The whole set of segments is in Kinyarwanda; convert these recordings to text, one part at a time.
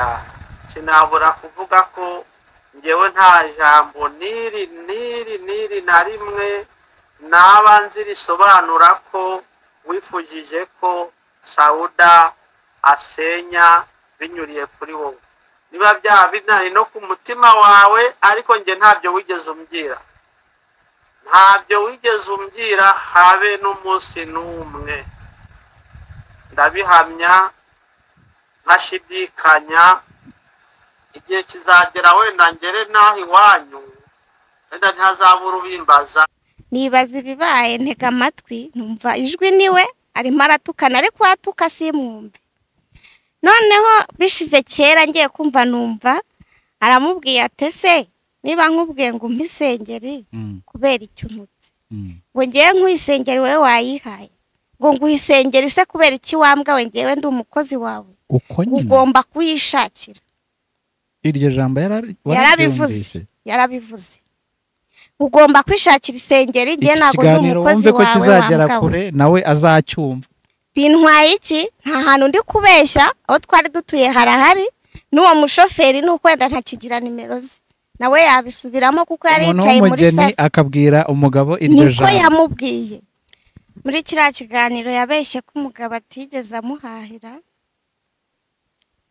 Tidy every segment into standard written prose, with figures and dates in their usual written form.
oya sinabura kuvuga ko ngewe nta jambo niri na rimwe naba nzi risobanura ko wifujije ko Sauda asenya binyuriye kuri wowe. Niba byaba binari no ku mutima wawe, ariko nge ntabyo wigeze umbwira. Ntabyo wigeze umbwira habe n'umunsi n'umwe. Ndabihamya nkashidikanya, igihe kizagera wenda ngere naho iwanyu, wenda ntihazabura ubimbaza. Nibaza ibibaye ntega amatwi numva ijwi niwe arimo aratukana, ariko atuka simwumve. Noneho bishize kera ngiye kumva numva aramubwiye ati se niba nkubwiye ngo umpe isengeri kubera icyo ntutse, ngo ngiye nkwisengeri wewe wayihaye, ngo nguhisengeri se kubera iki wambwa we ngewe ndi umukozi wawe, ugomba kuyishakira. Iryo jambo yarabivuze ugomba kwishakira isengeri, ngiye ntabwo ndi umukozi wawe. Ko kizagera kure nawe azacyumva. Bintwaye iki? Nta hantu ndi kubeshya, aho twari dutuye harahari, n'uwo mushoferi nuko wenda ntakigira nimero ze, nawe yabisubiramo kuko yari yicaye muri sale akabwira umugabo iryo jambo. Niko yamubwiye muri kiriya kiganiro, yabeshye ko umugabo atigeze amuhahira,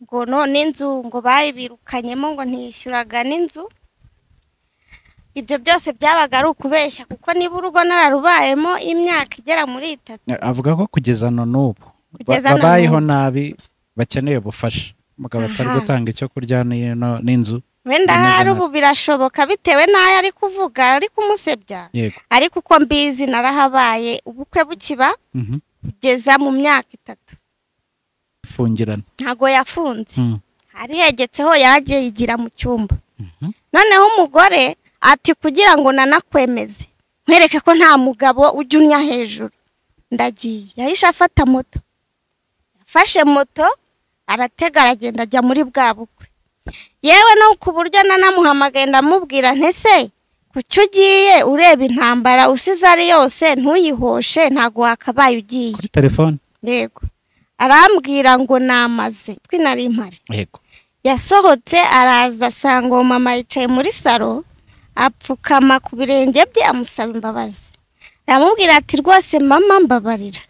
ngo none inzu ngo bayibirukanyemo ngo ntiyishyuraga n'inzu. Ibyo byose byabaga ari ukubeshya, kuko niba urugo nararubayemo imyaka igera muri 3. Avuga ko kugeza n'ubu babayeho nabi, bakeneye ubufasha. Umugabo atari gutanga icyo kurya n'inzu. Wenda hari ubu birashoboka bitewe n'ayo ari kuvuga, ari kumusebya. Ariko uko mbizi narahabaye ubukwe bukiba kugeza mu myaka 3. Fungirana ntago yafunze, hari yegetseho yagiye yigira mu cyumba. Noneho umugore ati kugira ngo nanakwemeze nkwereke ko nta mugabo ujunya hejuru, ndagiye. Yahisha afata moto, yafashe moto aratega aragenda ajya muri bwa bukwe. Yewe no ku buryo nanamuhamagaye ndamubwira ntese kucyo ugiye ureba intambara usize ari yose ntuyihoshe, ntago wakabaye ugiye kuri telefone. Yego. Arambwira ngo namaze twinari impare. Yego. Yasohotse araza asanga mama yicaye muri salo, apfukama ku birenge bye amusaba imbabazi. Aramubwira ati rwose mama mbabarira,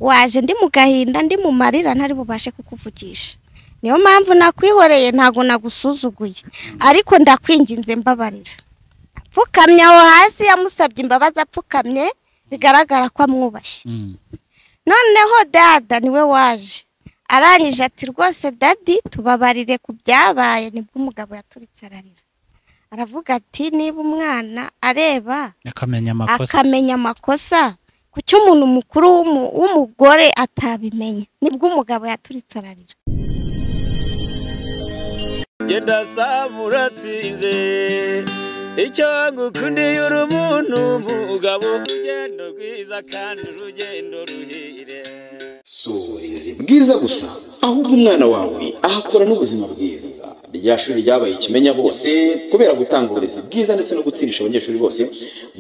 waje ndi mu gahinda ndi mu marira ntari bubashe kukuvugisha, niyo mpamvu nakwihoreye, ntago nagusuzuguye, ariko ndakwinginze mbabarira. Apfukamye aho hasi yamusabye imbabazi apfukamye, bigaragara ko amwubashye. Noneho dada niwe waje arangije ati rwose dadi tubabarire ku byabaye. Nibwo umugabo yaturitse ararira, aravuga ati niba umwana areba akamenya amakosa, kuki umuntu mukuru w'umugore atabimenya? Nibwo umugabo yaturitse ararira. Genda samuratsinze icyo ngukundiye uri umuntu mugabo, urugendo rwiza kandi urugendo ruhire. Uburezi bwiza gusa, ahubwo umwana wawe ahakora n'ubuzima bwiza. Rya shuri ryabaye ikimenya bose kubera gutanga uburezi bwiza ndetse no gutsindisha abanyeshuri bose.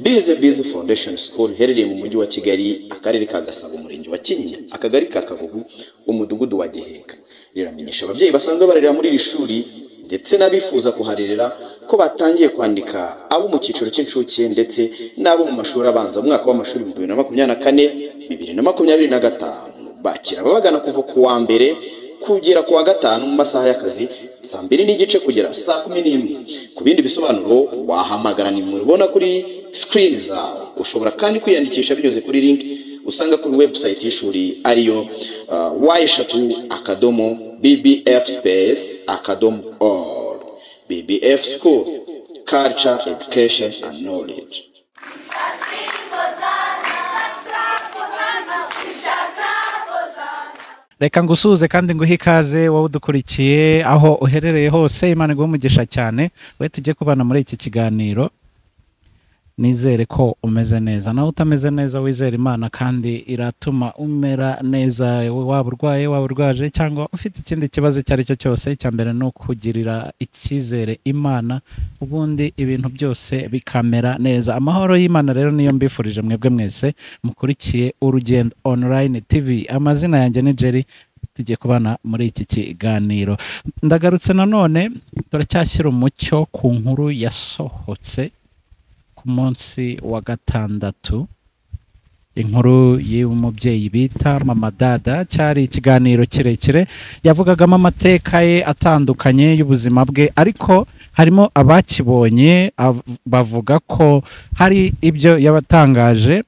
Bize Foundation School herereye mu mujyi wa Kigali, akarere ka Gasabo, umurenge wa Kinyinya, akagari ka Kagugu, umudugudu wa Giheka. Riramenyesha ababyeyi basanzwe barerera muri iri shuri ndetse n'abifuza kuharerera ko batangiye kwandika abo mu cyiciro cy'incuke ndetse n'abo mu mashuri abanza mu mwaka w'amashuri 2024-2025. Bakira ababagana kuva ku wa mbere kugera ku wa gatanu mu masaha y'akazi saa 2:30 kugera saa 11. Ku bindi bisobanuro wahamagara nimero ubona kuri screen zawe. Ushobora kandi kwiyandikisha binyuze kuri link usanga kuri website y'ishuri ariyo y@bbfspace.org. BBF School, Culture, Education and Knowledge. Reka ngusuze kandi nguhe ikaze wowe udukurikiye aho uherereye hose. Imana iguhe umugisha cyane. We tujye kubana muri iki kiganiro. Nizere ko umeze neza, nawe utameze neza wizere Imana kandi iratuma umera neza. Waba urwaye, waba urwaje, cyangwa ufite ikindi kibazo cyari cyo cyose, cyambere no kugirira icyizere Imana, ubundi ibintu byose bikamera neza. Amahoro y'Imana rero niyo mbifurije mwebwe mwese mukurikiye Urugendo Online TV. Amazina yanjye ni Jerry, tugiye kubana muri iki kiganiro. Ndagarutse nanone turacyashyira umucyo ku nkuru yasohotse ku munsi wa gatandatu, inkuru y'umubyeyi bita Mama Dada. Cyari ikiganiro kirekire yavugagamo amateka ye atandukanye y'ubuzima bwe, ariko harimo abakibonye bavuga ko hari ibyo yabatangaje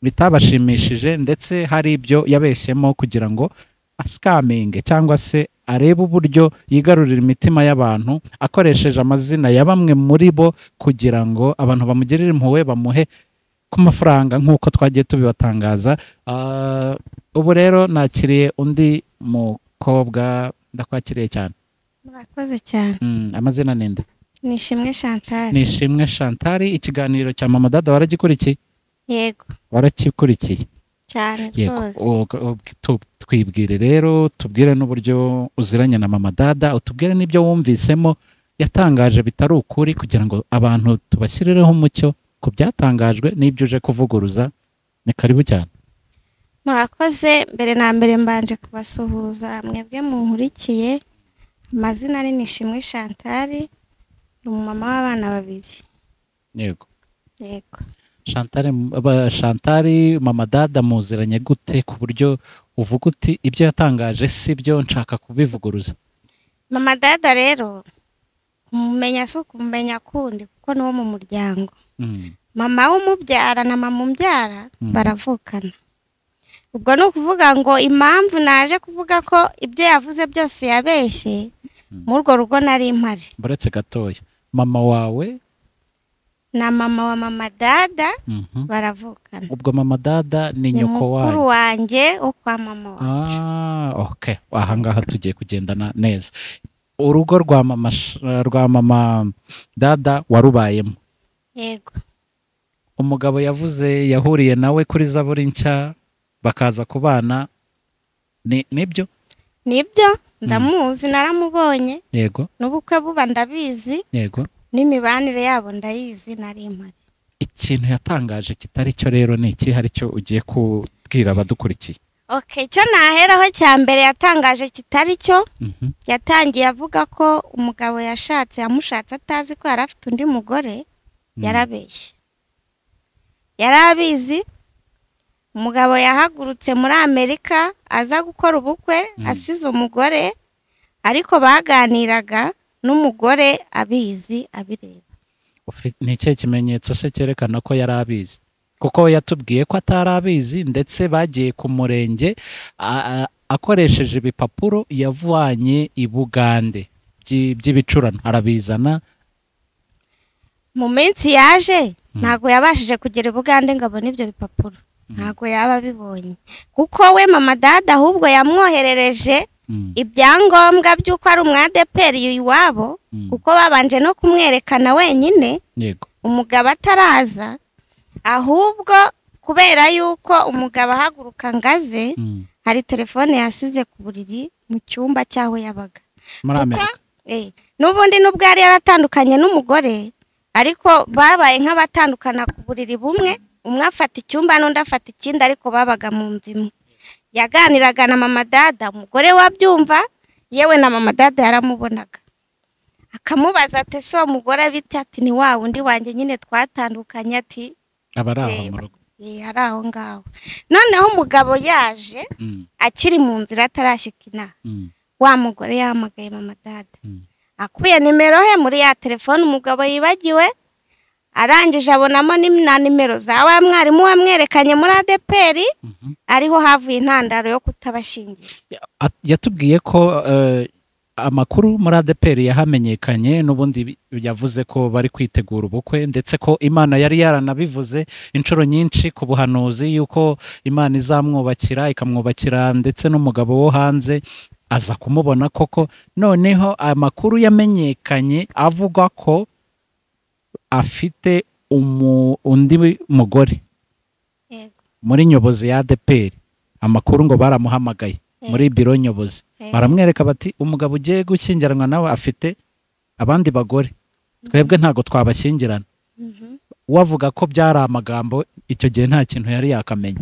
bitabashimishije, ndetse hari ibyo yabeshyemo kugira ngo asikaminge cyangwa se arebe uburyo yigarurira imitima y'abantu akoresheje amazina ya bamwe muri bo kugira ngo abantu bamugirire impuhwe, bamuhe ku mafaranga nk'uko twagiye tubibatangaza. Ubu rero nakiriye undi mukobwa, ndakwakiriye cyane. murakoze cyane. Amazina ninde? Nishimwe Chantal. Nishimwe Chantal. Ikiganiro cya Mama Dada waragikurikiye? Yego Warakikurikiye cyane yego. rwose. Twibwire rero, tubwire n'uburyo uziranye na Mama Dada, utubwire n'ibyo wumvisemo yatangaje bitari ukuri, kugira ngo abantu tubashyireho umucyo ku byatangajwe n'ibyo uje kuvuguruza. Ni karibu cyane. Murakoze. Mbere na mbere mbanje kubasuhuza mwebwe munkurikiye. Amazina ni Nishimwe Chantal, ni umumama w'abana babiri. Yego. Yego. Chantal, Mama Dada muziranye gute ku buryo uvuga uti ibyo yatangaje si byo, nshaka kubivuguruza? Mama Dada rero kumumenya si ukumumenya kundi, kuko ni wo mu muryango. Mama w'umubyara na mama umbyara baravukana. Ubwo ni ukuvuga ngo impamvu naje kuvuga ko ibyo yavuze byose yabeshye, muri urwo rugo nari impari. Buretse gatoya, mama wawe na mama wa Mama Dada baravukana. ubwo Mama Dada ni Ni nyoko mukuru wawe? wanjye wo kwa mama wacu. Okay. Ahangaha tugiye kugendana neza. Urugo rwa Mama Dada warubayemo? Yego. Umugabo yavuze yahuriye nawe kuri Zaburi nshya bakaza kubana, nibyo? Nibyo, ndamuzi, naramubonye. Yego. N'ubukwe buba ndabizi. Yego. N'imibanire yabo ndayizi, nari impari. Ikintu yatangaje kitari cyo rero ni iki, hari cyo ugiye kubwira abadukurikiye? Okay, cyo naheraho cya mbere yatangaje kitari cyo. Yatangiye avuga ko umugabo yamushatse atazi ko yari afite undi mugore. Yarabeshye. Yarabizi. Umugabo yahagurutse muri Amerika aza gukora ubukwe asize umugore, ariko baganiraga n'umugore abizi abireba. Ni ikihe kimenyetso se cyerekana ko yari abizi? Kuko yatubwiye ko atari abizi, ndetse bagiye ku murenge akoresheje ibipapuro yavanye i Bugande by'ibicurano arabizana. Mu minsi yaje ntago yabashije kugera i Bugande ngo abone ibyo bipapuro. Ntago yaba bibonye, kuko we Mama Dada ahubwo yamwoherereje ibyangombwa by'uko ari umwadeperi iwabo, kuko babanje no kumwerekana wenyine. Yego. Umugabo ataraza, ahubwo kubera yuko umugabo ahaguruka ngaze, hari telefone yasize ku buriri mu cyumba cyaho yabaga muri Amerika. N'ubundi nubwo yari yaratandukanye n'umugore, ariko babaye nk'abatandukana ku buriri bumwe, umwe afata icyumba n'undi afata ikindi, ariko babaga mu nzu imwe. Yaganiraga na Mama Dada, umugore wabyumva, yewe na Mama Dada yaramubonaga, akamubaza ati ese uwo mugore bite? Ati ni wa wundi wanjye nyine twatandukanye. Ati abaraho mu rugo. Ari aho ngaho. Noneho umugabo yaje akiri mu nzira atarashyika inaha, wa mugore yahamagaye Mama Dada, akuye nimero he muri ya telefone umugabo yibagiwe. Arangije abonamo na nimero za wa mwarimu wamwerekanye muri ADPR, ariho havuye intandaro yo kutabashingira. Yatubwiye ko amakuru muri ADPR yahamenyekanye, n'ubundi yavuze ko bari kwitegura ubukwe, ndetse ko Imana yari yaranabivuze inshuro nyinshi ku buhanuzi yuko Imana izamwubakira, ikamwubakira ndetse n'umugabo wo hanze. Aza kumubona koko, noneho amakuru yamenyekanye avuga ko afite undi mugore muri nyobozi ya ADPR. Amakuru ngo baramuhamagaye muri biro nyobozi, baramwereka bati umugabo ugiye gushyingiranwa nawe afite abandi bagore, twebwe ntago twabashyingirana. Wavuga ko byari amagambo, icyo gihe nta kintu yari yakamenya.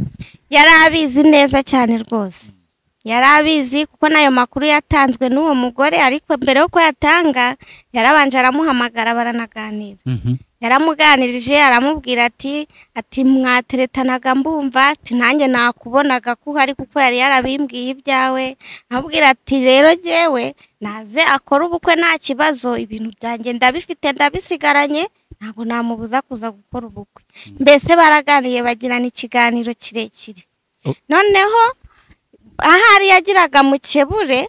Yari abizi neza cyane rwose. yari abizi kuko n'ayo makuru yatanzwe n'uwo mugore, ariko mbere y'uko yatanga yarabanje aramuhamagara baranaganira. Yaramuganirije aramubwira ati mwateretanaga mbumva ati nanjye nakubonaga ko uhari kuko yari yarabimbwiye ibyawe. Amubwira ati rero jyewe naze akora ubukwe nta kibazo, ibintu byanjye ndabifite ndabisigaranye, ntabwo namubuza kuza gukora ubukwe. Mbese baraganiye bagirana ikiganiro kirekire. Noneho ahari yagiraga mu kebure,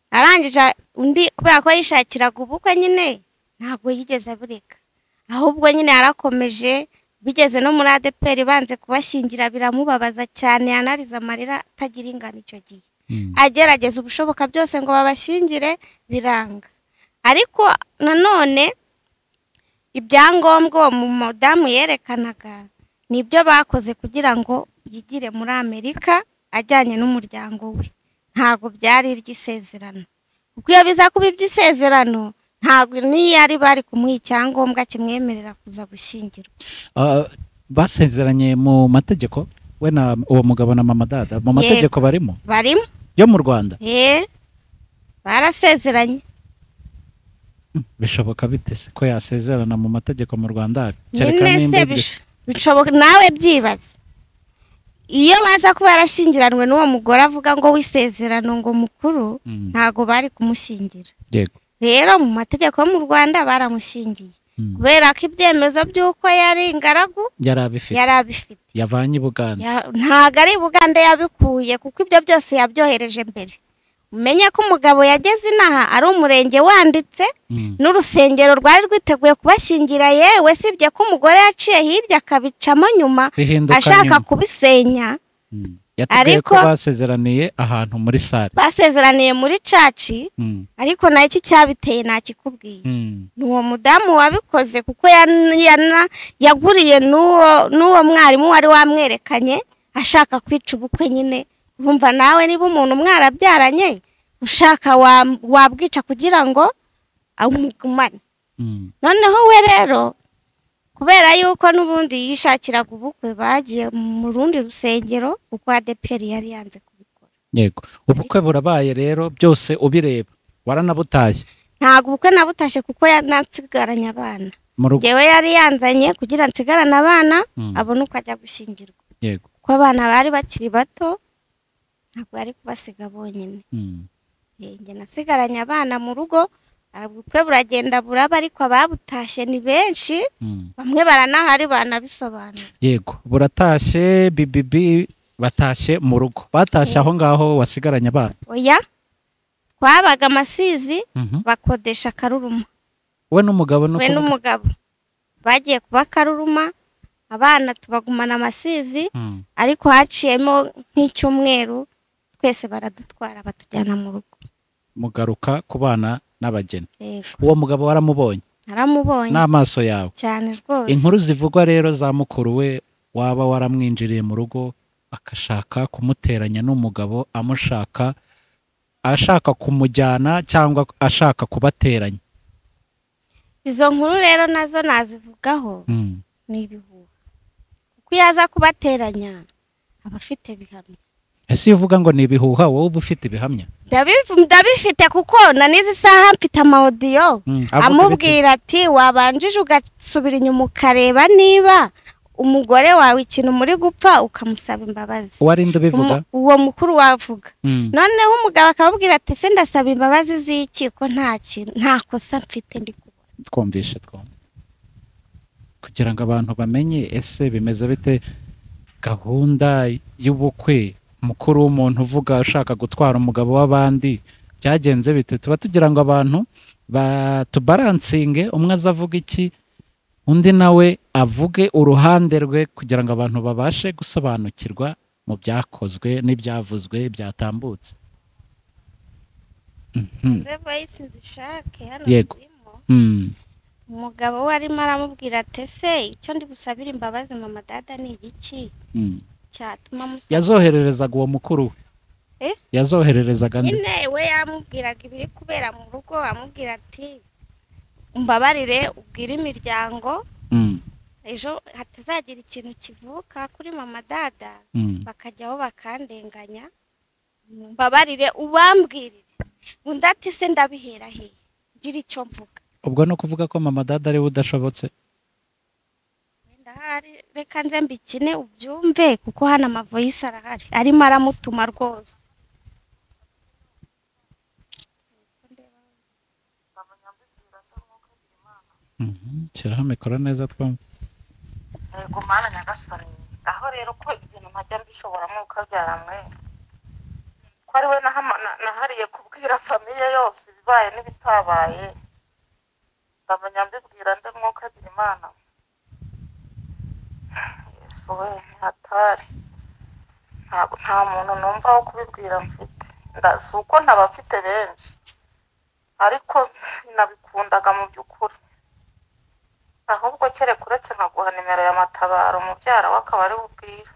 arangije undi kubera ko yishakiraga ubukwe nyine ntabwo yigeze abureka, ahubwo nyine yarakomeje. Bigeze no muri ADPR banze kubashyingira biramubabaza cyane, yanariza amarira atagira ingano icyo gihe. Agerageza ubushoboka byose ngo babashyingire biranga, ariko nanone ibyangombwa uwo mudamu yerekanaga nibyo bakoze kugira ngo yigire muri Amerika ajyanye n'umuryango we, ntabwo byari iry'isezerano, kuko iyo biza kuba iby'isezerano ntabwo niyari bari kumuha icyangombwa kimwemerera kuza gushyingirwa. Basezeranye mu mategeko we na uwo mugabo na mama dada, mu mategeko barimo yo mu Rwanda. Barasezeranye. Bishoboka bite se ko yasezerana mu mategeko mu Rwanda? Bishoboka, nawe byibaza. Iyo baza kuba yarashyingiranwe n'uwo mugore avuga ngo wisezerano ngo mukuru, ntago bari kumushyingira. Yego. Rero mu mategeko yo mu Rwanda baramushyingiye kubera ko ibyemezo by'uko yari ingaragu yari abifite yavanye i Buganda. Ntago ari Buganda yabikuye, kuko ibyo byose yabyohereje mbere. Umenye ko umugabo yageze inaha ari umurenge wanditse, n'urusengero rwari rwiteguye kubashyingira, yewe sibye ko umugore yaciye hirya akabicamo nyuma ashaka kubisenya. Ariko basezeraniye ahantu muri sare, basezeraniye muri caci, ariko nayo iki cyabiteye nakikubwiye. Ni uwo mudamu wabikoze, kuko yaguriye n'uwo mwarimu wari wamwerekanye ashaka kwica ubukwe nyine. Urumva nawe niba umuntu mwarabyaranye ushaka wabwica kugira ngo amugumane. Noneho we rero kubera yuko n'ubundi yishakiraga ubukwe, bagiye mu rundi rusengero kuko ADPR yari yanze kubikora. Yego. Ubukwe burabaye rero byose ubireba waranabutashye? Ntabwo ubukwe nabutashye kuko yanasigaranye abana. Jewe yari yanzanye kugira nsigarane abana abone uko ajya gushyingirwa. Yego. Ko abana bari bakiri bato ntabwo ari kubasiga bonyine. Njye nasigaranye abana mu rugo, ubukwe buragenda buraba, ariko ababutashye ni benshi, bamwe baranahari banabisobanura. Yego. Buratashye bibibi batashye mu rugo, batashye aho ngaho wasigaranye abana? Oya, twabaga Amasizi bakodesha Karuruma. We n'umugabo bagiye kuba Karuruma, abana tubagumana Amasizi, ariko haciyemo nk'icyumweru twese baradutwara batujyana mu rugo. Mugaruka ku bana n'abageni. Uwo mugabo waramubonye? Naramubonye n'amaso yawe cyane rwose. Inkuru zivugwa rero za mukuru we waba waramwinjiriye mu rugo akashaka kumuteranya n'umugabo, amushaka ashaka kumujyana cyangwa ashaka kubateranya. Izo nkuru rero nazo nazivugaho ni ibihuha, kuko yaza kubateranya abafite bihamya. Ese iyo uvuga ngo ni ibihuha wowe uba ufite ibihamya? Ndabifite kuko na n'izi saha mfite amaudio amubwira ati wabanjije ugasubira inyuma ukareba niba umugore wawe ikintu muri gupfa ukamusaba imbabazi. Warinde bivuga? Uwo mukuru wavuga. Noneho umugabo akababwira ati se ndasaba imbabazi z'iki ko nta kosa mfite ndi kubona. Twumvishe kugira ngo abantu bamenye ese bimeze bite gahunda y'ubukwe. Mukuru w'umuntu uvuga ushaka gutwara umugabo w'abandi byagenze bite? Tuba tugira ngo abantu batubaransinge, umwe azavuga iki undi nawe avuge uruhande rwe, kugira ngo abantu babashe gusobanukirwa mu byakozwe n'ibyavuzwe byatambutse. Yego. Umugabo we arimo aramubwira ati se icyo ndi gusabira imbabazi mama dada ni igiki cyatuma musaba? Yazohererezaga uwo mukuru we? Yazohererezaga nde? Nyine we yamubwiraga ibiri kubera mu rugo, amubwira ati umbabarire ubwire imiryango ejo hatazagira ikintu kivuka kuri mama dada bakajyaho bakandenganya, mbabarire ubambwirire undi ati se ndabihera hehe ngira icyo mvuga ubwo no kuvuga ko mama dada ari we udashobotse ndahari reka nze mbikine ubyumve kuko hano amavoyisi arahari arimo aramutuma rwose shyiraho mikoro neza twumva yego mana nyagasani aho rero ko ibintu ntajya mbishoboramo ukabyaramwe ko ari we nahariye kubwira famiye yose ibibaye n'ibitabaye ndamenya mbibwira nde mwuka agira imana yesu we ntihatari nta muntu numva wo kubibwira mfite si uko ntabafite benshi ariko sinabikundaga mu by'ukuri ahubwo kereka uretse nkaguha nimero ya Matabaro umubyara we akaba ari bubwira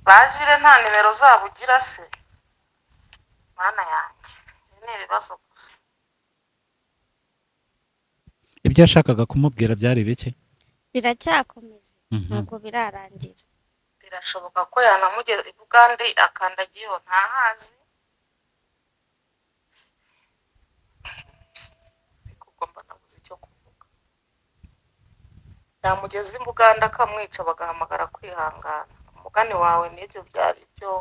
bajire nta nimero zabo ugira se mana yanjye ni ibibazo gusa ibyo yashakaga kumubwira byari bike biracyakomeje ntabwo birarangira birashoboka ko yanamugeza i Bugande akandagiyeho ntahazi ugomba nabuze icyo kuvuga yamugeza i Bugande akamwica bagahamagara kwihangana umugani wawe n'ibyo byari byo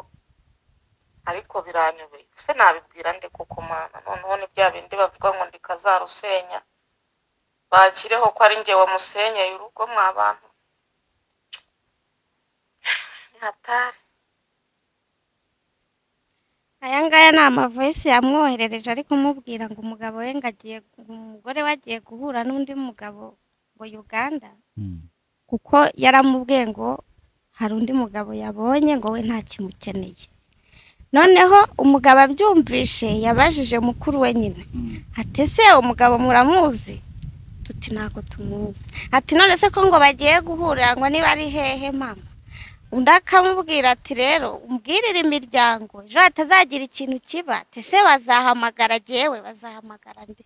ariko biranyobeye se nabibwira nde kuko mana noneho ni bya bindi bavuga ngo ndikazarusenya bakireho ko ari njye wamusenyeye urugo mw'abantu hatari aya ngaya ni amavoyisi yamwoherereje ari kumubwira ngo umugabo we umugore we agiye guhura n'undi mugabo ngo Uganda kuko yaramubwiye ngo hari undi mugabo yabonye ngo we ntakimukeneye noneho umugabo abyumvishe yabajije mukuru we nyine ati se umugabo muramuzi tuti ntabwo tumuzi ati none se ko ngo bagiye guhurira ngo niba ari hehe mama undi akamubwira ati rero umbwirire imiryango ejo hatazagira ikintu kiba ese bazahamagara jyewe bazahamagara nde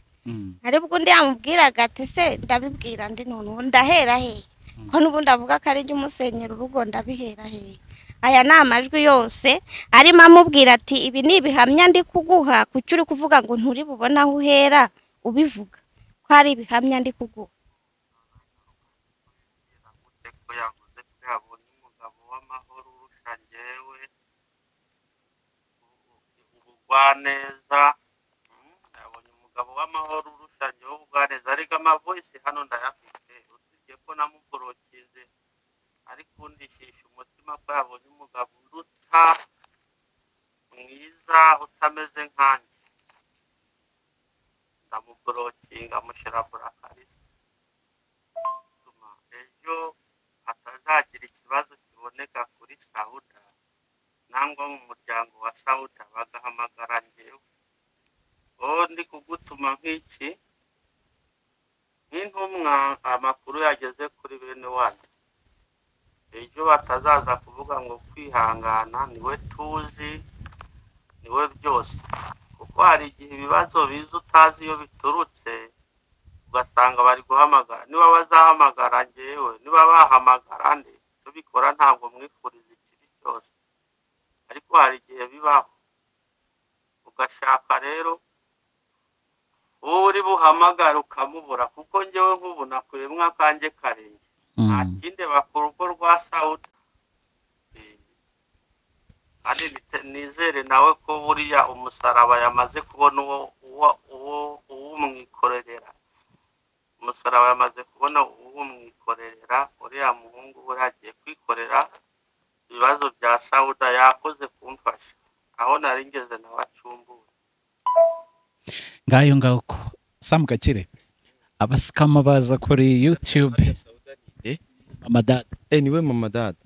aribwo undi yamubwiraga ati se ndabibwira ndi noneho ndahera hehe ko n'ubundi avuga ko ari jye umusenyera urugo ndabihera hehe aya ni amajwi yose arimo amubwira ati ibi ni ibihamya ndi kuguha kuki uri kuvuga ngo nturi bubone aho uhera ubivuga ko ari ibihamya ndi kuguha ubugwaneza yabonye umugabo w'amahoro urusha njyewe ubugwaneza ariko amavoyisi hano ndayafite usibye ko namuborokize ariko undishisha umutima ko yabonye umugabo uruta mwiza utameze nkanjye ndamuborokinga mushyira burakarisa tuma ejo hatazagira ikibazo kiboneka kuri Sauda nangwa mu muryango wa Sauda bagahamagara njyewe ndi kugutuma nk'iki nk'intumwa amakuru yageze kuri bene wanyu ejo batazaza kuvuga ngo kwihangana niwe tuzi niwe byose kuko hari igihe ibibazo biza utazi iyo biturutse ugasanga bari guhamagara niba bazahamagara njyewe niba bahamagara nde tubikora ntabwo mwifuriza ikibi cyose ariko hari igihe bibaho ugashaka rero wowe uri buhamagara ukamubura kuko njyewe nk'ubu nakuyemo akanjye karenge nta kindi bakora urugo rwa Sauda kandi nizere nawe ko buriya umusaraba yamaze kubona uwumwikorerera umusaraba yamaze kubona uwumwikorerera uriya muhungu we agiye kwikorera ibibazo bya Sauda yakoze kumfasha aho nari ngeze nawe acumbuye ngayo ngako Sam Gakire abasikama baza kuri YouTube Mama Dada niwe Mama Dada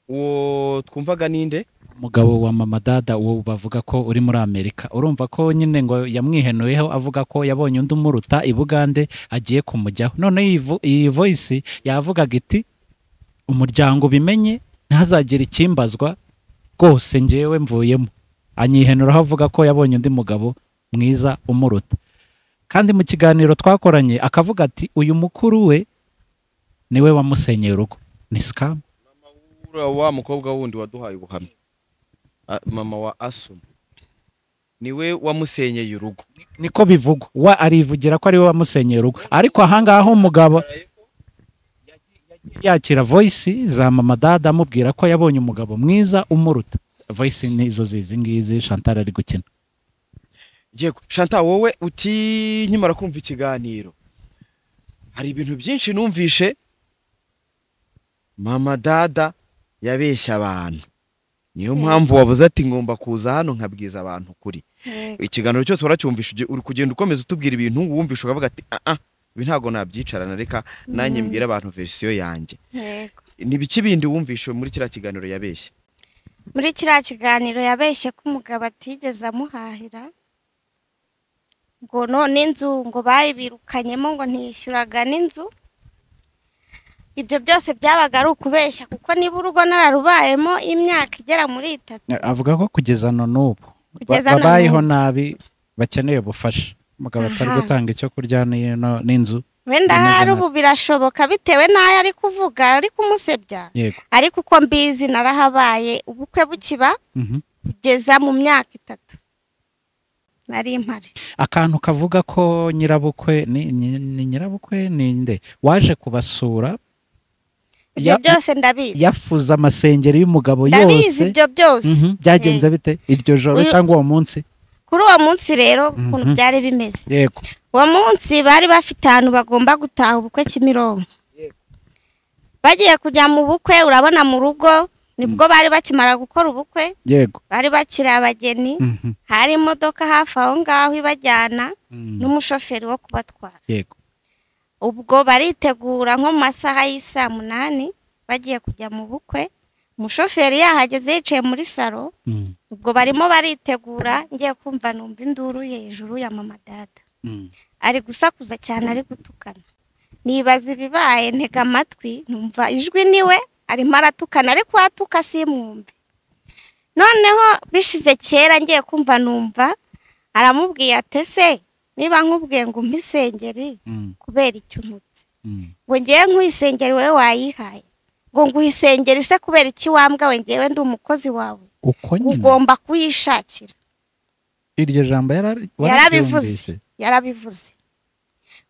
uwo twumvaga ninde umugabo wa Mama Dada uwo bavuga ko uri muri Amerika urumva ko nyine ngo yamwihenuyeho avuga ko yabonye undi umuruta i Bugande agiye kumujyaho none iyi voice yavugaga iti umuryango bimenye ntazagira ikimbazwa rwose njyewe mvuyemo anyihenuraho avuga ko yabonye undi mugabo mwiza umuruta kandi mu kiganiro twakoranye akavuga ati uyu mukuru we niwe wamusenyeye urugo ni scam wa mukobwa wundi waduhaye ubuhamya mama wa Asuma niwe wamusenyeye urugo. niko bivugwa wa arivugira ko ari we wamusenyeye urugo ariko ahangaho umugabo yakira voice za mama dada amubwira ko yabonye umugabo mwiza umuruta. Voice nizo zizi ngizi Chantal ari gukina. Yego Chantal, wowe uti nkimara kumva ikiganiro hari ibintu byinshi numvishe mama dada yabeshya abantu, niyo mpamvu wavuze ati ngomba kuza hano nkabwiza abantu kuri. Ikiganiro cyose waracyumvisha uri kugenda ukomeza utubwira ibintu wumvisha ukavuga ati ibi ntago nabyicarana reka nanjye mbwira abantu version yanjye. Ni biki bindi wumvishe muri kiriya kiganiro yabeshye? Muri kiriya kiganiro yabeshye ko umugabo atigeze amuhahira, ngo none inzu ngo bayibirukanyemo ngo ntiyishyuraga n'inzu. Ibyo byose byabaga ari ukubeshya kuko niba urugo nararubayemo imyaka igera muri 3. Avuga ko kugeza n'ubu babayeho nabi bakeneye ubufasha. Umugabo atari gutanga icyo kurya n'inzu. Wenda hari ubu birashoboka bitewe n'ayo ari kuvuga ari kumusebya. Ariko uko mbizi narahabaye ubukwe bukiba kugeza mu myaka 3 nari impari. Akantu kavuga ko nyirabukwe ni nyirabukwe ninde waje kubasura. Ibyo byose ndabizi. Yafuza amasengeri y'umugabo yose. Ndabizi ibyo byose. Byagenze bite iryo joro cyangwa uwo munsi? Kuri uwo munsi rero ukuntu byari bimeze. Yego. Uwo munsi bari bafite ahantu bagomba gutaha ubukwe Kimironko. Bagiye kujya mu bukwe, urabona mu rugo nibwo bari bakimara gukora ubukwe. Yego. Bari bakira abageni. Hari imodoka hafi aho ngaho ibajyana n'umushoferi wo kubatwara. Yego. Ubwo baritegura nko mu masaha y'isa 8 bagiye kujya mu bukwe. Umushoferi yahageze yicaye muri salo. Ubwo barimo baritegura, ngiye kumva numva induru hejuru ya mama dada. Ari gusakuza cyane ari gutukana. Nibaza ibibaye ntega amatwi numva ijwi niwe arimo aratukana ariko atuka simwumve. Noneho bishize kera ngiye kumva numva aramubwiye atese niba nkubwiye ngo umpisengeri kubera icyo ntutse. Ngo ngiye nkwisengeri wewe wayihaye. Ngo nguhisengeri se kubera iki wambwa we ngewe ndi umukozi wawe. Ugomba kuyishakira. Iryo jambo yarabivuze.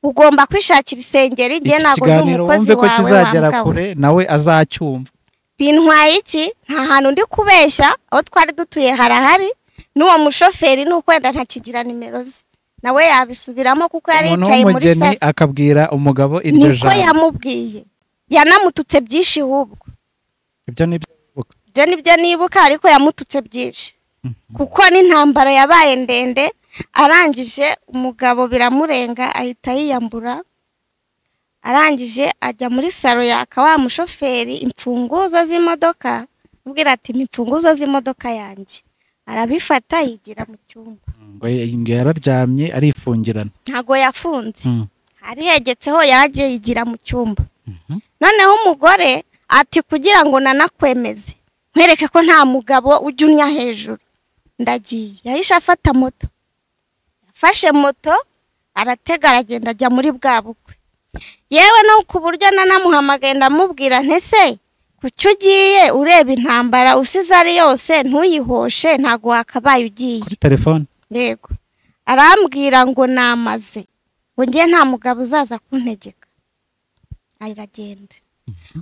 Ugomba kwishakira isengeri ngiye nago ndi umukozi wawe. Ko kizagera kure nawe azacyumva. Bintwaye iki nta hantu ndi kubeshya aho twari dutuye harahari n'uwo mushoferi n'ukwenda ntakigira nimero ze. Nawe yabisubiramo kuko yari yicaye muri sale akabwira umugabo iryo jambo. Niko yamubwiye. Yanamututse byinshi hubwo. Ibyo nibyo nibuka ariko yamututse byinshi. Kuko n'intambara yabaye ndende arangije umugabo biramurenga ahita yiyambura. Arangije ajya muri salo yaka wa mushoferi imfunguzo z'imodoka. Ubwira ati imfunguzo z'imodoka yanjye. Arabifata yigira mu cyumba. Ngo yararyamye arifungirana. Ntago yafunze. Hari yegetseho yagiye yigira mu cyumba. Noneho umugore ati kugira ngo nanakwemeze nkwereke ko nta mugabo ujunya hejuru ndagiye. Yahisha afata moto. Yafashe moto aratega aragenda ajya muri bwa bukwe. Yewe no ku buryo nanamuhamagaye ndamubwira ntese kucyo ugiye ureba intambara usize ari yose ntuyihoshe ntago wakabaye ugiye kuri telefone. Yego. Arambwira ngo namaze. Ngo ngiye nta mugabo uzaza kuntegeka. Ayiragenda.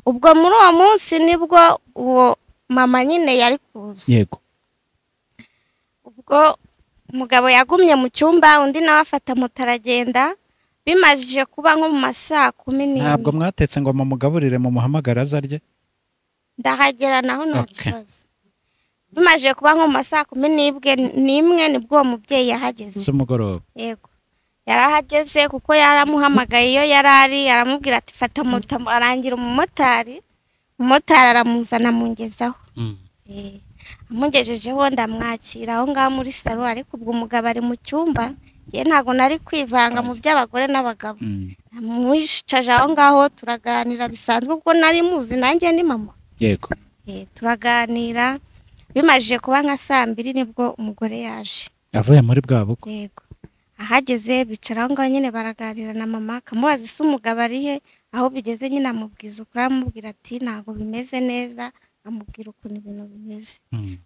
Ubwo muri uwo munsi nibwo uwo mama nyine yari kuza. Yego. Ubwo umugabo yagumye mu cyumba undi nawe afata moto aragenda. Bimajije kuba nko mu masaa 10. Ntabwo mwatetse ngo mugaburire mu muhamagara azarye? Ndahagera naho nta kibazo. Bimajije kuba nko mu masaa 11 nibwo umubyeyi yahageze. Z'umugoroba. Yego. Yarahageze kuko yaramuhamagaye iyo yarari aramubwira ati fata moto arangira umumotari. Umumotari aramuzana mungezaho. Amugejejeho ndamwakira aho ngaho muri salo ariko ubwo umugabo ari mu cyumba. Ngiye ntago nari kwivanga mu by'abagore n'abagabo. Mwishaje aho ngaho turaganira bisanzwe kuko nari muzi nanjye ni mama. Yego. Turaganira bimajije kuba nka 2 nibwo umugore yaje. Avuye muri bwa bukwe. Yego. Ahageze bicara aho ngaho nyine baraganira na mama kamubaza ise umugabo ari he aho bigeze nyine amubwiza ukuri amubwira ati ntago bimeze neza amubwira ukuntu ibintu bimeze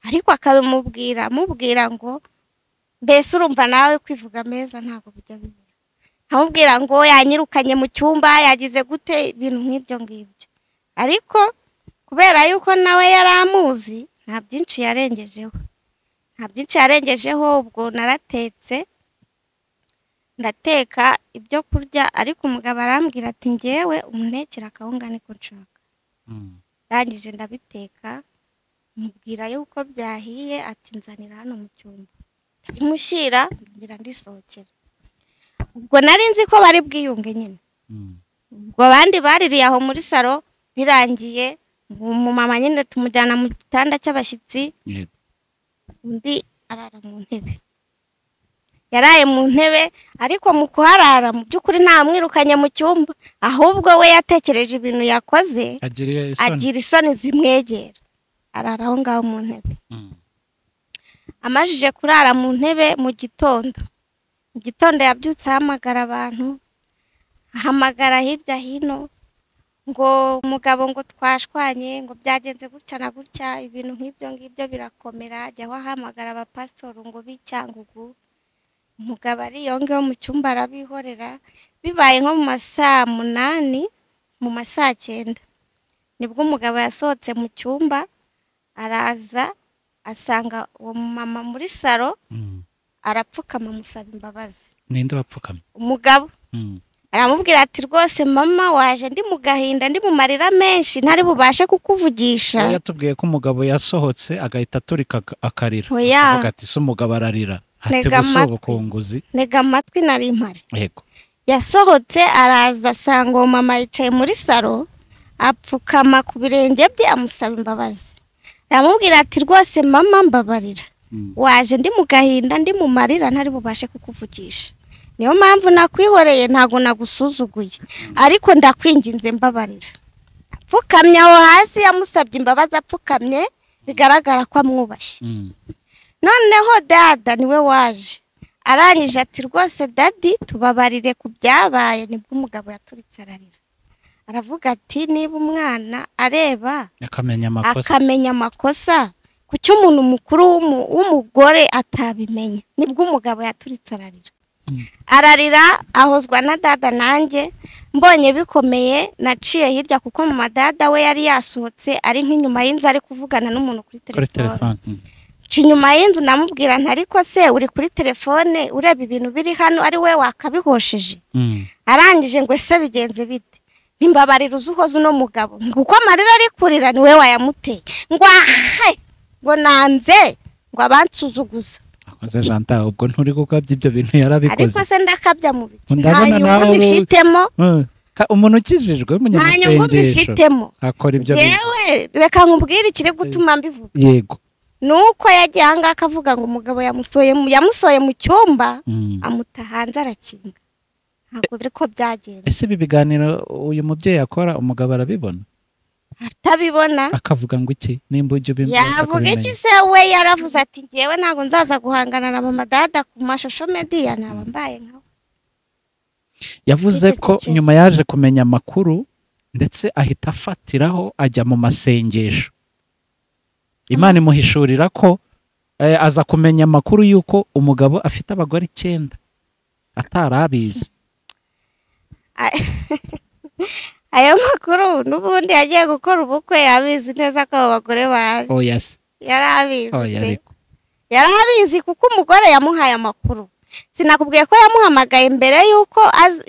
ariko akabimubwira amubwira ngo mbese urumva nawe kwivuga meza ntabwo bijya bibura amubwira ngo yanyirukanye mu cyumba yagize gute ibintu nk'ibyo ngibyo ariko kubera yuko nawe yari amuzi nta byinshi yarengejeho ubwo naratetse ndateka ibyo kurya ariko umugabo arambwira ati ngewe umunekera akawunga niko nshaka ndangije ndabiteka mubwira yuko byahiye ati nzanira hano mu cyumba ndabimushyira ngira ndisohokera ubwo nari nzi ko bari bwiyunge nyine ubwo abandi baririye aho muri salo birangiye umumama nyine tumujyana mu gitanda cy'abashyitsi undi arara mu ntebe yaraye mu ntebe ariko mu kuharara mu by'ukuri nta mwirukanye mu cyumba ahubwo we yatekereje ibintu yakoze agira isoni zimwegera arara aho ngaho mu ntebe amajije kurara mu ntebe mu gitondo yabyutse ahamagara abantu ahamagara hirya hino ngo umugabo ngo twashwanye ngo byagenze gutya na gutya ibintu nk'ibyo ngibyo birakomera ajyaho ahamagara abapasitori ngo b'icyangugu umugabo ariyongeho mu cyumba arabihorera bibaye nko mu masaa 8 mu masaa 9 nibwo umugabo yasohotse mu cyumba araza asanga uwo mama muri salo arapfukama musaba imbabazi ninde wapfukamye umugabo aramubwira ati rwose mama waje ndi mu gahinda ndi mu marira menshi ntari bubashe kukuvugisha yatubwiye ko umugabo yasohotse agahita aturika akarira avuga ati se umugabo ararira ati busobukunguzi ntega amatwi nari impari yego yasohotse araza asanga uwo mama yicaye muri salo apfukama ku birenge bye amusaba imbabazi aramubwira ati rwose mama mbabarira waje ndi mu gahinda ndi mu marira ntari bubashe kukuvugisha niyo mpamvu nakwihoreye ntago nagusuzuguye ariko ndakwinginze mbabarira apfukamye aho hasi yamusabye imbabazi apfukamye bigaragara ko amwubashye noneho dada niwe waje arangije ati rwose dadi tubabarire ku byabaye nibwo umugabo yaturitse ararira aravuga ati niba umwana areba akamenya amakosa kuki umuntu mukuru w'umugore atabimenya nibwo umugabo yaturitse ararira ahozwa na dada nanjye mbonye bikomeye naciye hirya kuko mu madada we yari yasohotse ari nk'inyuma y'inzu ari kuvugana n'umuntu kuri telefone inyuma y'inzu namubwira ntariko se uri kuri telefone ureba ibintu biri hano ari we wakabihosheje arangije ngo ese bigenze bite nimbabarira uzuhoze uno mugabo kuko amarira ari kurira niwe wayamuteye ngo nanze ngo abansuzuguza akoze Janta ubwo nturi gukabya ibyo bintu yarabikoze ariko se ndakabya mu biki ndabona nawe bifitemo umuntu ukijijwe w'umunyamasengesho akora ibyo bintu yewe reka nkubwire ikiri gutuma mbivuga yego nuko yagiye ahangaha akavuga ngo umugabo yamusoye mu cyumba amuta hanze arakinga ntabwo biri ko byagenze ese ibi biganiro uyu mubyeyi akora umugabo arabibona atabibona akavuga ngo iki nimba ujye ubimenya yavuga iki se we yaravuze ati ngewe ntabwo nzaza guhangana na mama dada ku mashusho media naba mbaye nkawe yavuze ko nyuma yaje kumenya amakuru ndetse ahita afatiraho ajya mu masengesho Imana imuhishurira ko aza kumenya amakuru y'uko umugabo afite abagore 9 atarabizi ayo makuru n'ubundi yagiye gukora ubukwe yabizi neza ko abo bagore bahari yarabizi kuko umugore yamuhaye amakuru sinakubwiye ko yamuhamagaye mbere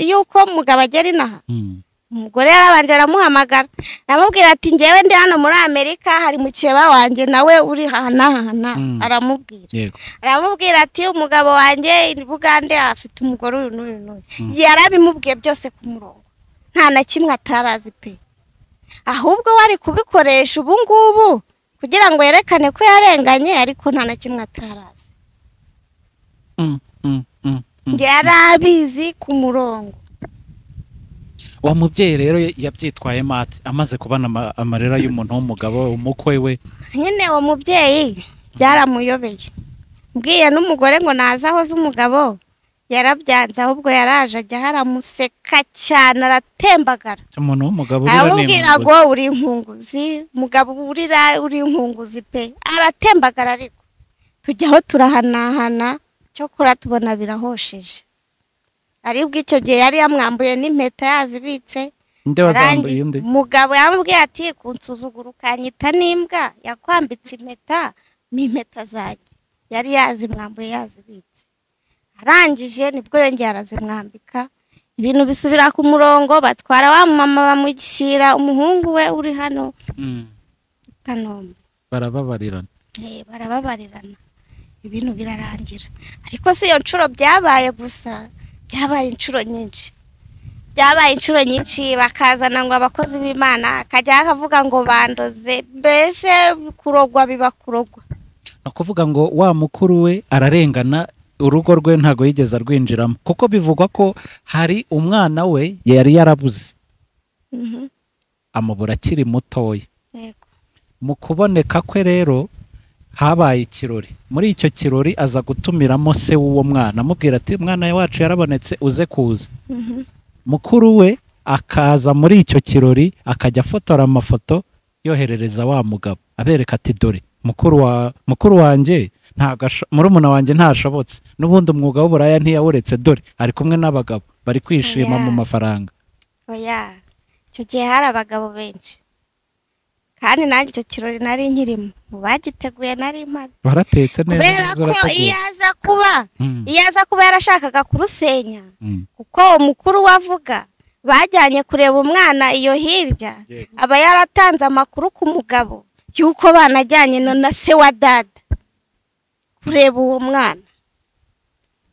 y'uko umugabo agera inaha umugore yarabanje aramuhamagara aramubwira ati ngewe ndi hano muri Amerika hari mukeba wanjye nawe uri hana aramubwira ati umugabo wanjye ni Bugande afite umugore uyu n'uyu yarabimubwiye byose ku murongo nta na kimwe atarazi pe ahubwo wari kubikoresha ubu ngubu kugira ngo yerekane ko yarenganye ariko nta na kimwe atarazi yarabizi ku murongo wa mubyeyi rero yabyitwaye mate amaze kubana amarira y'umuntu w'umugabo umukwe we nyine uwo mubyeyi byaramuyobeye mbwiye n'umugore ngo naza aho z'umugabo yarabyanze ahubwo yaraje ajya haramuseka cyane aratembagara umuntu w'umugabo urira aramubwira ngo uri inkunguzi umugabo uri inkunguzi pe aratembagara ariko tujyaho turahanahana cyo kura tubona birahosheje aribwo icyo gihe yari yamwambuye n'impeta yazibitse inde wazambuye undi umugabo yamubwiye ati kunsuzugura ukanyita n'imbwa yakwambitse impeta n'impeta zanjye yari yazimwambuye yazibitse arangije nibwo yongeye arazimwambika ibintu bisubira ku murongo batwara wa mama bamushyira umuhungu we uri hano Kanombe barababarirana barababarirana ibintu birarangira ariko si iyo nshuro byabaye gusa byabaye inshuro nyinshi bakazana ngo abakozi b'Imana akajya akavuga ngo bandoze mbese kurogwa biba kurogwa no kuvuga ngo wa mukuru we ararengana urugo rwe ntago yigeze arwinjiramo kuko bivugwa ko hari umwana we yari yarabuze amubura akiri mutoya mu kuboneka kwe rero habaye ikirori muri icyo kirori aza gutumiramo se w'uwo mwana amubwira ati umwana wacu yarabonetse uze kuza mukuru we akaza muri icyo kirori akajya afotora amafoto yoherereza wa mugabo abereka ati dore mukuru wanjye murumuna wanjye ntashobotse n'ubundi umwuga w'uburaya ntiyawuretse dore ari kumwe n'abagabo bari kwishima mu mafaranga oya icyo gihe hari abagabo benshi kandi nanjye icyo kirori nari nkirimo mu bagiteguye nari mpari baratetse neza kubera ko iyo aza kuba yarashakaga kurusenya kuko umukuru wavuga bajyanye kureba umwana iyo hirya aba yaratanze amakuru ku mugabo y'uko banajyanye na se wa dada kureba uwo mwana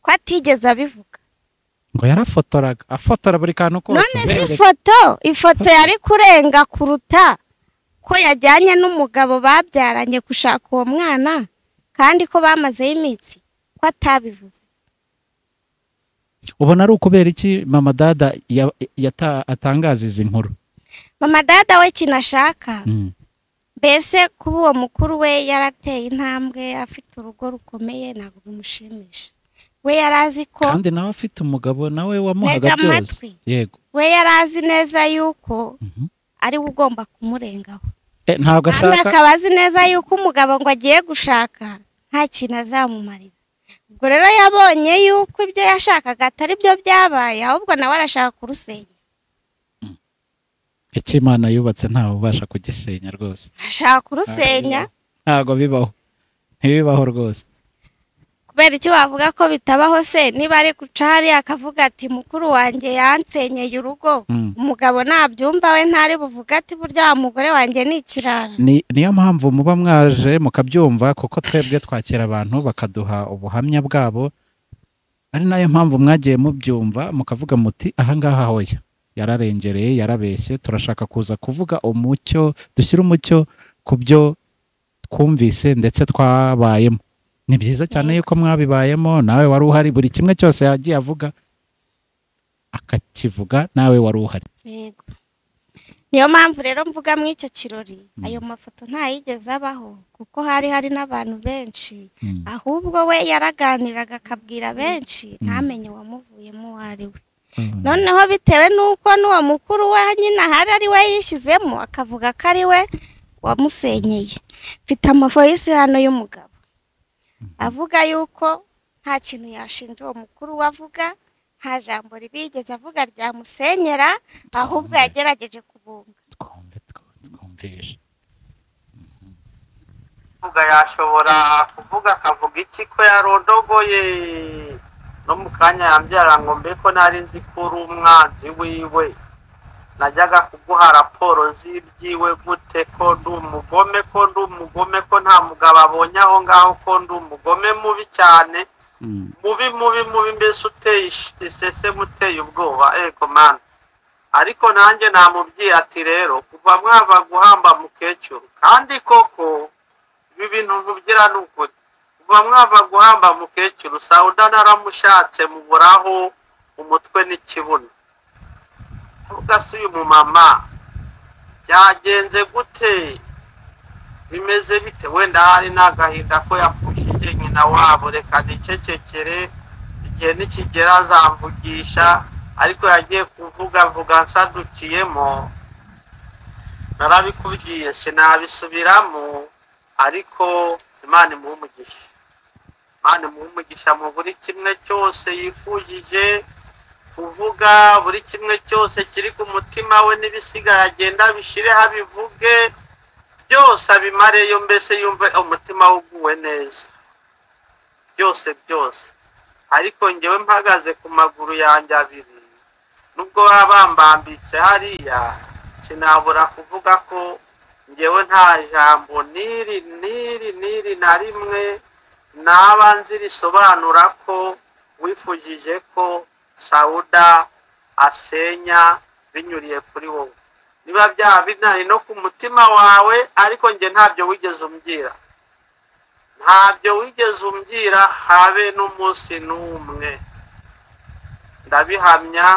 ko atigeze abivuga ngo yarafotoraga afotora buri kantu kose none si ifoto yari kurenga kuruta ko yajyanye n'umugabo babyaranye gushaka uwo mwana kandi ko bamazeho iminsi ko atabivuze ubona ari ukubera iki mama dada atangaza izi nkuru mama dada we kinashaka mbese kuba uwo mukuru we yarateye intambwe afite urugo rukomeye ntabwo bimushimisha we yarazi ko kandi nawe afite umugabo nawe wamuhaga byose yego we yarazi neza yuko ari we ugomba kumurengaho ntabwo ashaka akaba azi neza yuko umugabo ngo agiye gushaka nta kintu azamumarira ubwo rero yabonye yuko ibyo yashakaga atari byo byabaye ahubwo nawe arashaka kurusenya icyo Imana yubatse ntawe ubasha kugisenya rwose ashaka kurusenya ntabwo bibaho ntibibaho rwose kubera icyo wavuga ko bitabaho se niba ari guca hariya akavuga ati mukuru wanjye yansenyeye urugo umugabo nabyumva we ntari buvuga ati burya wa mugore wanjye ni ikirara niyo mpamvu muba mwaje mukabyumva kuko twebwe twakira abantu bakaduha ubuhamya bwabo ari nayo mpamvu mwagiye mubyumva mukavuga muti ahangaha hoya yararengereye yarabeshye turashaka kuza kuvuga umucyo dushyira umucyo ku byo twumvise ndetse twabayemo ni byiza cyane yuko mwabibayemo nawe wari uhari buri kimwe cyose yagiye avuga akakivuga nawe wari uhari niyo mpamvu rero mvuga muri icyo kirori ayo mafoto ntayigeze abaho kuko hari n'abantu benshi ahubwo we yaraganiraga akabwira benshi ntamenye uwamuvuyemo uwo ari we noneho bitewe n'uko n'uwo mukuru we nyine ahari ari we yishyizemo akavuga ko ari we wamusenyeye mfite amafoyisi hano y'umugabo avuga yuko nta kintu yashinja uwo mukuru wavuga nta jambo ribigeze avuga ryamusenyera ahubwo yagerageje kubunga twumvishe uvuga yashobora kuvuga akavuga iki ko yarondogoye no mu kanya yambyara ngo mbe ko nari nzi ko uri umwanzi wiwe najyaga kuguha raporo z'ibyiwe gute ko ndi umugome ko nta mugabo abonye aho ngaho ko ndi umugome mubi cyane mubi mbese uteye isese muteye ubwoba mana ariko nanjye namubwiye ati rero kuva mwava guhamba mukecuru kandi koko ibi bintu nkubwira ni ukuri kuva mwava guhamba mukecuru sawuda naramushatse muburaho umutwe n'ikibuno ugase uyu mumama byagenze gute bimeze bite wenda hari n'agahinda ko yapfushije nyina wabo reka nicecekere igihe nikigera azamvugisha ariko yagiye kuvuga nsadukiyemo narabikubwiye sinabisubiramo ariko Imana imuhe umugisha mu buri kimwe cyose yifujije kuvuga buri kimwe cyose kiri ku mutima we n'ibisigaye agenda bishire habivuge byose abimareyo mbese yumve umutima uguwe neza byose ariko njyewe mpagaze ku maguru yanjye abiri nubwo bambambitse hariya sinabura kuvuga ko njyewe nta jambo niri na rimwe naba nzi risobanura ko wifujije ko Sauda asenya binyuriye kuri wowe niba byaba binari no ku mutima wawe ariko njye ntabyo wigeze umbwira habe n'umunsi n'umwe ndabihamya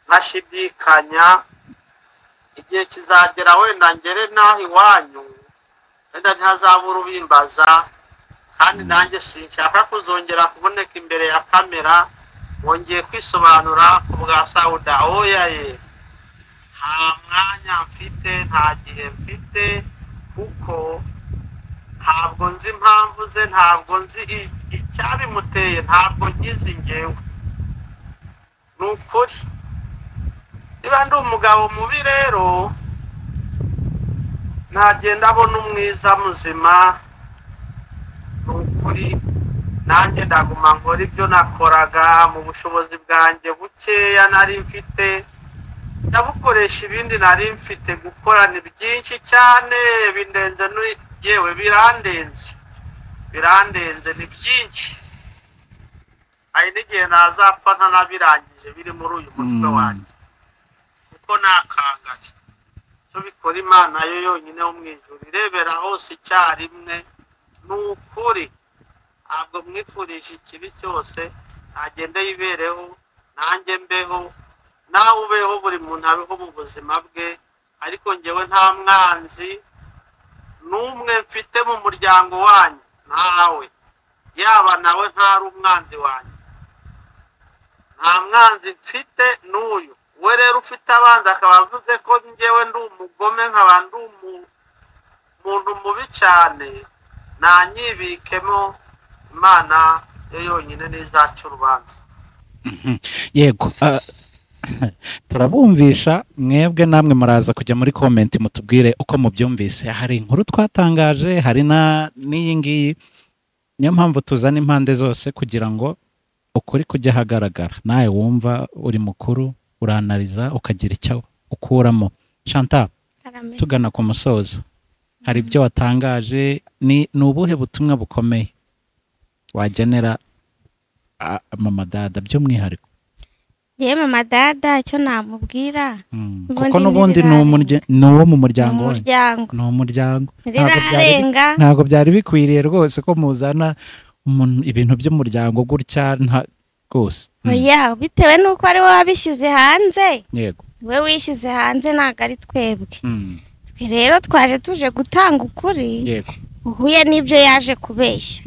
nkashidikanya igihe kizagera wenda ngere naho iwanyu wenda ntihazabura ubimbaza kandi nanjye sinshaka kuzongera kuboneka imbere ya kamera wongeye kwisobanura ku bwa Sauda oya ye nta mwanya mfite nta gihe mfite kuko ntabwo nzi impamvu ze ntabwo nzi icyabimuteye ntabwo ngize njyewe ni ukuri niba ndi umugabo mubi rero ntagenda abona umwiza muzima ni ukuri nanjye ndaguma nkora ibyo nakoraga mu bushobozi bwanjye bukeya nari mfite ndabukoresha ibindi nari mfite gukora ni byinshi cyane bindenze yewe birandenze ni byinshi hari n'igihe nazapfa ntanabirangije biri muri uyu mutwe wanjye kuko nakangaye cyo bikora Imana yo yonyine wo mu ijuru irebera hose icyarimwe ni ukuri ntabwo mwifurije ikibi cyose ntagende yibereho nanjye mbeho nawe ubeho buri muntu abeho mu buzima bwe ariko njyewe nta mwanzi n'umwe mfite mu muryango wanyu ntawe yaba nawe ntari umwanzi wanyu nta mwanzi mfite n'uyu we rero ufite abanza akaba avuze ko njyewe ndi umugome nkaba ndi umuntu mubi cyane nanyibikemo Imana yo yonyine n'izacu urubanza yego turabumvisha mwebwe namwe muraza kujya muri comment mutubwire uko mubyumvise hari inkuru twatangaje hari n'iyi ngiyi niyo mpamvu tuzana impande zose kugira ngo ukuri kujya hagaragara nawe wumva uri mukuru uranariza ukagira icyo ukuramo Chantal tugana ku musozo hari ibyo watangaje ni ubuhe butumwa bukomeye wagenera mama dada by'umwihariko yewe mama dada icyo namubwira kuko n'ubundi ni uwo mu muryango ni umuryango ntabwo byari bikwiriye rwose ko muzana ibintu by'umuryango gutya rwose oya bitewe n'uko ari wowe wabishyize hanze yego we wishyize hanze ntabwo ari twebwe twe rero twaje tuje gutanga ukuri yego uhuye n'ibyo yaje kubeshya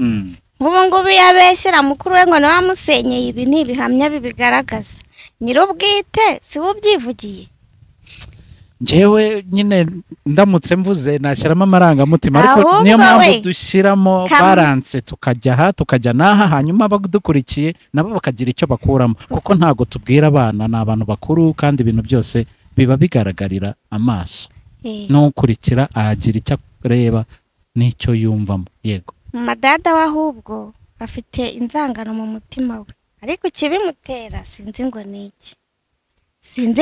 nk'ubu ngubu yabeshyira mukuru we ngo niwe wamusenyeye ibi ni ibihamya bibigaragaza nyir'ubwite si we ubyivugiye njyewe nyine ndamutse mvuze nashyiramo amarangamutima ariko niyo mpamvu dushyiramo balance tukajya aha tukajya n'aha hanyuma abadukurikiye nabo bakagira icyo bakuramo kuko ntabwo tubwira abana ni abantu bakuru kandi ibintu byose biba bigaragarira amaso n'ukurikira ahagira icyo areba n'icyo yumvamo yego Madada we ahubwo afite inzangano mu mutima we ariko ikibimutera sinzi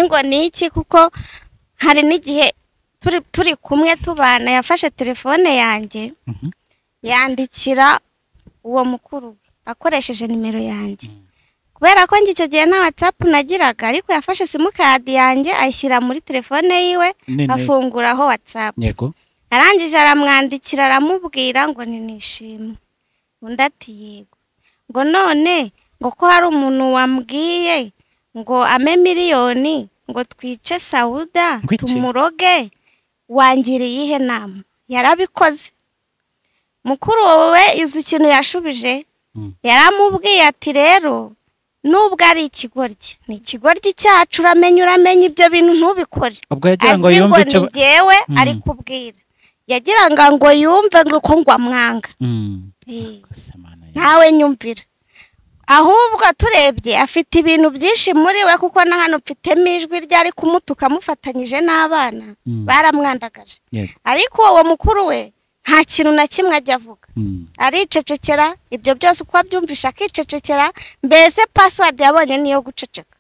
ngo ni iki kuko hari n'igihe turi kumwe tubana yafashe telefone yanjye yandikira uwo mukuru akoresheje nimero yanjye kubera ko njye icyo gihe nta WhatsApp nagiraga ariko yafashe simukadi yanjye ayishyira muri telefone yiwe afunguraho WhatsApp yego arangije aramwandikira aramubwira ngo nishimwe undi ati yego ngo none ngo ko hari umuntu wambwiye ngo ame miliyoni ngo twice Sauda tumuroge wangiriye ihe nama yarabikoze mukuru wowe izi ikintu yashubije yaramubwiye ati rero nubwo ari ikigoryi ni ikigoryi cyacu uramenya ibyo bintu ntubikore. ubwo yagira ngo azi yumve ngo ni jyewe ari kubwira, yagira ngo yumve ngo ngo amwanga. Ntawe nyumvira, ahubwo turebye afite ibintu byinshi muri we, kuko na hano mfitemo ijwi ryari kumutuka mufatanyije n'abana baramwandagaje. Ariko uwo mukuru we nta kintu na kimwe ajya avuga, aricecekera. Ibyo byose uko abyumvisha akicecekera, mbese password yabonye niyo guceceka.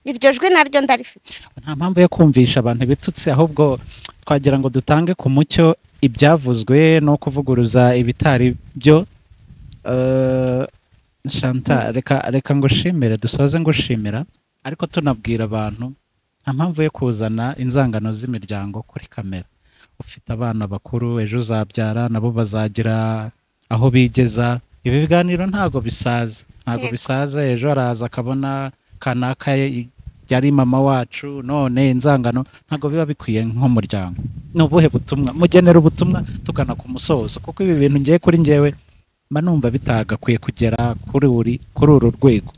Iryo jwi naryo ndarifite. Nta mpamvu yo kumvisha abantu ibitutsi, ahubwo twagira ngo dutange ku mucyo ibyavuzwe no kuvuguruza ibitari byo. Shanta, reka ngushimire, dusoze ngushimira, ariko tunabwira abantu nta mpamvu yo kuzana inzangano z'imiryango kuri kamera. Ufite abana bakuru, ejo uzabyara, nabo bazagira aho bigeza. Ibi biganiro ntago bisaza, ejo araza akabona kanaka yari mama wacu, none inzangano ntago biba bikwiye nk'umuryango. Nubuhe butumwa mugenera ubutumwa tugana ku musozo, kuko ibi bintu ngiye kuri njyewe mba numva bitagakwiye kugera kuri uru rwego.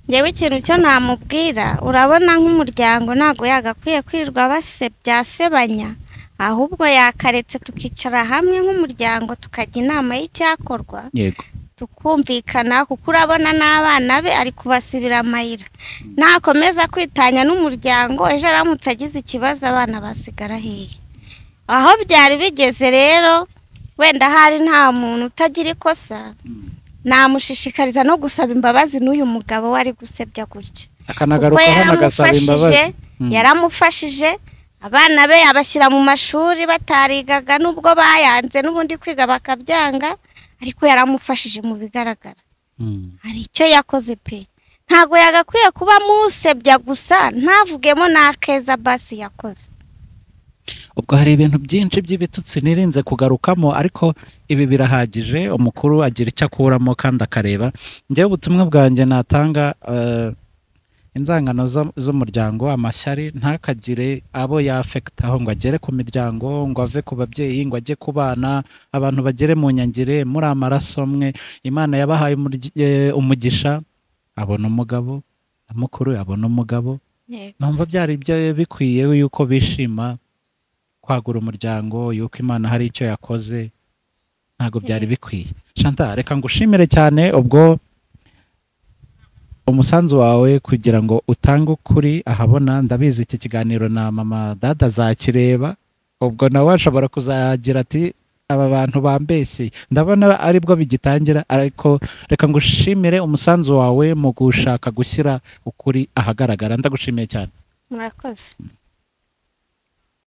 Njyewe ikintu cyo namubwira, urabona nk'umuryango ntago yagakwiye kwirirwa basebanya, ahubwo yakaretse tukicara hamwe nk'umuryango tukajya inama y'icyakorwa, tukumvikana, kuko urabona n'abana be ari kubasibira amayira. Nakomeza kwitanya n'umuryango, ejo aramutse agize ikibazo abana basigara hehe? Aho byari bigeze rero, wenda hari nta muntu utagira ikosa, namushishikariza no gusaba imbabazi n'uyu mugabo wari gusebya gutya. Akanagarukaho nagasaba imbabazi. Yaramufashije, abana be abashyira mu mashuri batarigaga, nubwo bayanze n'ubundi kwiga bakabyanga, ariko yaramufashije mu bigaragara. Hari icyo yakoze pe. Ntago yagakwiye kuba musebya gusa, ntavugemo n'akeza basi yakoze. Ubwo hari ibintu byinshi by'ibitutsi nirinze kugarukamo, ariko ibi birahagije. Umukuru agira icyo akuramo kandi akareba. Njyewe ubutumwa bwanjye natanga, inzangano z'umuryango, amashyari ntakagire abo yafektaho, ngo agere ku miryango, ngo ave ku babyeyi, ngo ajye ku bana, abantu bagere mu nyangire muri amaraso amwe. Imana yabahaye umugisha, abona umugabo, amukuru abona umugabo. Numva byari byo bikwiye yuko bishima kwagura umuryango, yuko Imana hari icyo yakoze. Ntago byari bikwiye. Shanta, reka ngushimire cyane, ubwo umusanzu wawe kugira ngo utange ukuri ahabona. Ndabizi iki kiganiro na mama dada zakireba, ubwo nawe ashobora kuzagira ati aba bantu bambeshye. Ndabona aribwo bigitangira, ariko reka ngushimire umusanzu wawe mu gushaka gushyira ukuri ahagaragara. Ndagushimiye cyane. Murakoze.